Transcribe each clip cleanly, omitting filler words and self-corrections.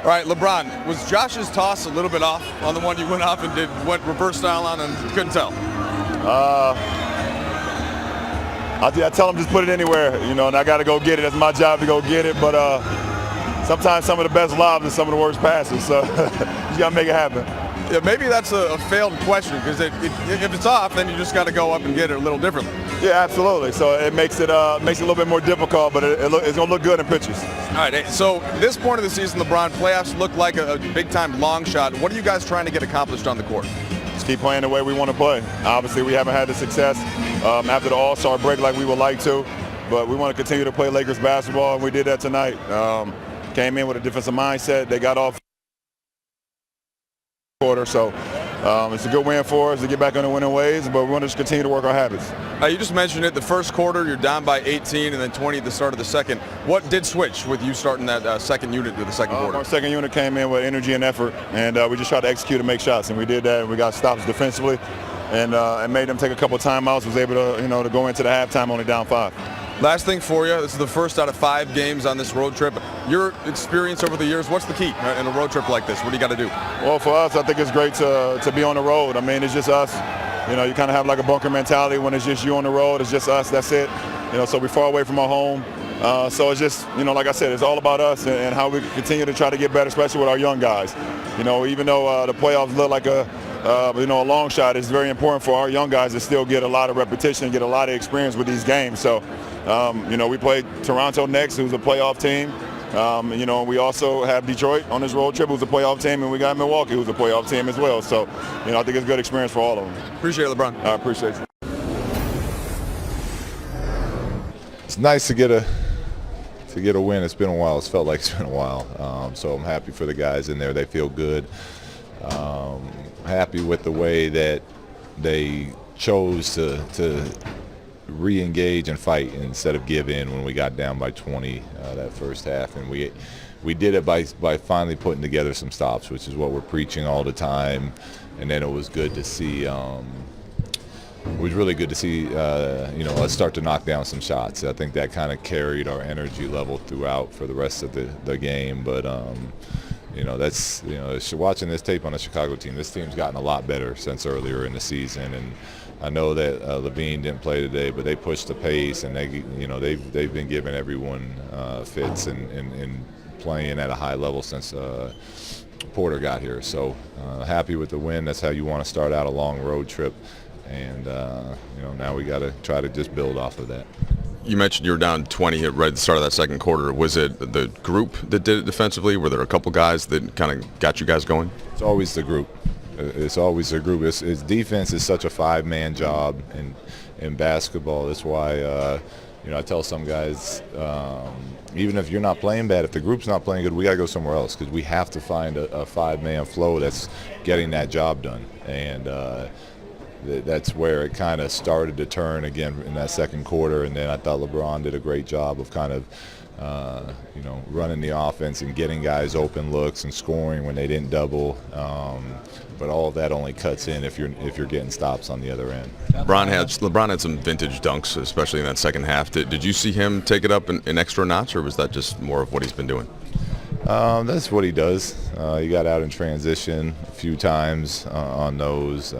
All right, LeBron, was Josh's toss a little bit off on the one you went off and went reverse style on and couldn't tell? I tell him just put it anywhere, and I got to go get it. It's my job to go get it, but sometimes some of the best lobs and some of the worst passes, so you got to make it happen. Yeah, maybe that's a failed question because if it's off, then you just got to go up and get it a little differently. Yeah, absolutely. So it makes it a little bit more difficult, but it's going to look good in pictures. All right, so this point of the season, LeBron, playoffs look like a big-time long shot. What are you guys trying to get accomplished on the court? Just keep playing the way we want to play. Obviously, we haven't had the success after the All-Star break like we would like to, but we want to continue to play Lakers basketball, and we did that tonight. Came in with a defensive mindset. They got off quarter, so it's a good win for us to get back on the winning ways, but we want to just continue to work our habits. You just mentioned it, the first quarter, you're down by 18 and then 20 at the start of the second. What did switch with you starting that second unit to the second quarter? Our second unit came in with energy and effort, and we just tried to execute and make shots, and we did that, and we got stops defensively, and made them take a couple of timeouts, was able to, to go into the halftime only down 5. Last thing for you, this is the first out of 5 games on this road trip. Your experience over the years, what's the key in a road trip like this? What do you got to do? Well, for us, I think it's great to be on the road. I mean, it's just us. You kind of have like a bunker mentality when it's just you on the road. It's just us, that's it. So we're far away from our home. So it's just, like I said, it's all about us and how we continue to try to get better, especially with our young guys. Even though the playoffs look like a long shot, it's very important for our young guys to still get a lot of repetition, get a lot of experience with these games. So, we played Toronto next, who's a playoff team. We also have Detroit on this road trip, who's a playoff team, and we got Milwaukee, who's a playoff team as well. So, I think it's a good experience for all of them. Appreciate it, LeBron. I appreciate it. It's nice to get a win. It's been a while. It's felt like it's been a while. So I'm happy for the guys in there. They feel good. Happy with the way that they chose to re-engage and fight instead of give in when we got down by 20 that first half, and we did it by finally putting together some stops, which is what we're preaching all the time. And then it was good to see. It was really good to see us start to knock down some shots. I think that kind of carried our energy level throughout for the rest of the game, but. That's watching this tape on a Chicago team. This team's gotten a lot better since earlier in the season, and I know that Levine didn't play today, but they pushed the pace, and they've been giving everyone fits and playing at a high level since Porter got here. So happy with the win. That's how you want to start out a long road trip, and now we got to try to just build off of that. You mentioned you were down 20 right at the start of that second quarter. Was it the group that did it defensively? Were there a couple guys that kind of got you guys going? It's always the group. It's always the group. It's defense is such a 5-man job in basketball. That's why I tell some guys, even if you're not playing bad, if the group's not playing good, we got to go somewhere else because we have to find a 5-man flow that's getting that job done. And that's where it kind of started to turn again in that second quarter, and then I thought LeBron did a great job of kind of running the offense and getting guys open looks and scoring when they didn't double. But all of that only cuts in if you're getting stops on the other end. LeBron had some vintage dunks, especially in that second half. Did you see him take it up an extra notch, or was that just more of what he's been doing? That's what he does. He got out in transition a few times on those.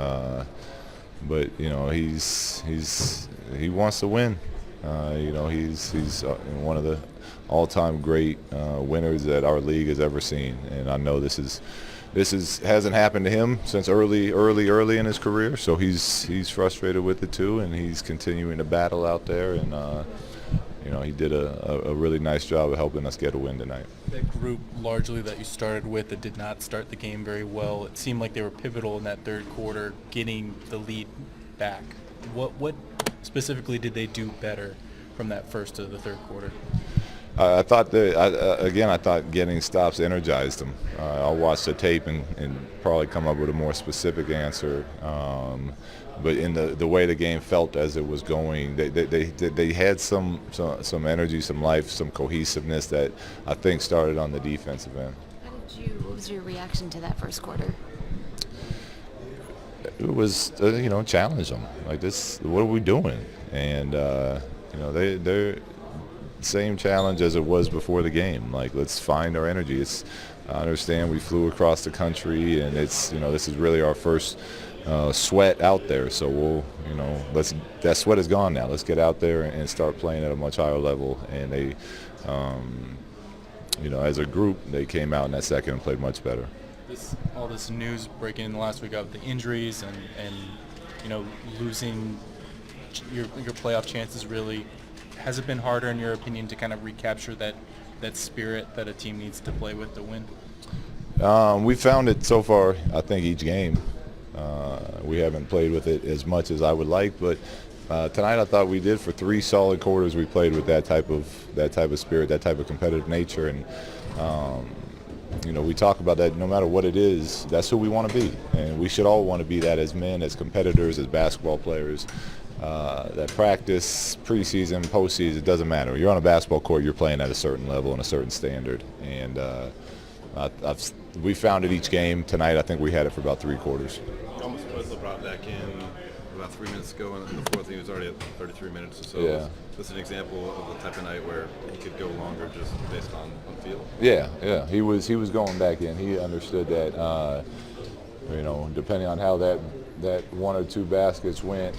But he wants to win. He's one of the all-time great winners that our league has ever seen, and I know this hasn't happened to him since early in his career. So he's frustrated with it too, and he's continuing to battle out there. And he did a really nice job of helping us get a win tonight. That group largely that you started with that did not start the game very well, it seemed like they were pivotal in that third quarter, getting the lead back. What specifically did they do better from that first to the third quarter? I thought getting stops energized them. I'll watch the tape and probably come up with a more specific answer. But in the way the game felt as it was going, they had some energy, some life, some cohesiveness that I think started on the defensive end. What was your reaction to that first quarter? It was challenge them like this. What are we doing? And same challenge as it was before the game. Like, let's find our energy. I understand we flew across the country, and this is really our first sweat out there. So that sweat is gone now. Let's get out there and start playing at a much higher level. And they, as a group, they came out in that second and played much better. All this news breaking in the last week of the injuries and losing your playoff chances, really, has it been harder in your opinion to kind of recapture that spirit that a team needs to play with to win? We found it so far, I think, each game. We haven't played with it as much as I would like, but tonight I thought we did. For 3 solid quarters, we played with that type of spirit, that type of competitive nature, and we talk about that. No matter what it is, that's who we want to be, and we should all want to be that as men, as competitors, as basketball players. That practice, preseason, postseason, it doesn't matter. You're on a basketball court, you're playing at a certain level and a certain standard, and we found it each game. Tonight, I think we had it for about 3 quarters. You almost put LeBron back in about 3 minutes ago, and in the fourth he was already at 33 minutes or so. Yeah. This is an example of the type of night where he could go longer just based on field. Yeah. He was going back in. He understood that, depending on how that 1 or 2 baskets went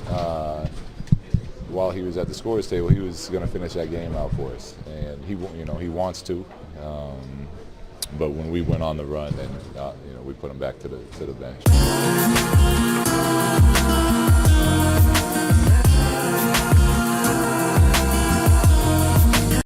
while he was at the scorer's table, he was going to finish that game out for us, and he wants to. But when we went on the run, then we put him back to the bench.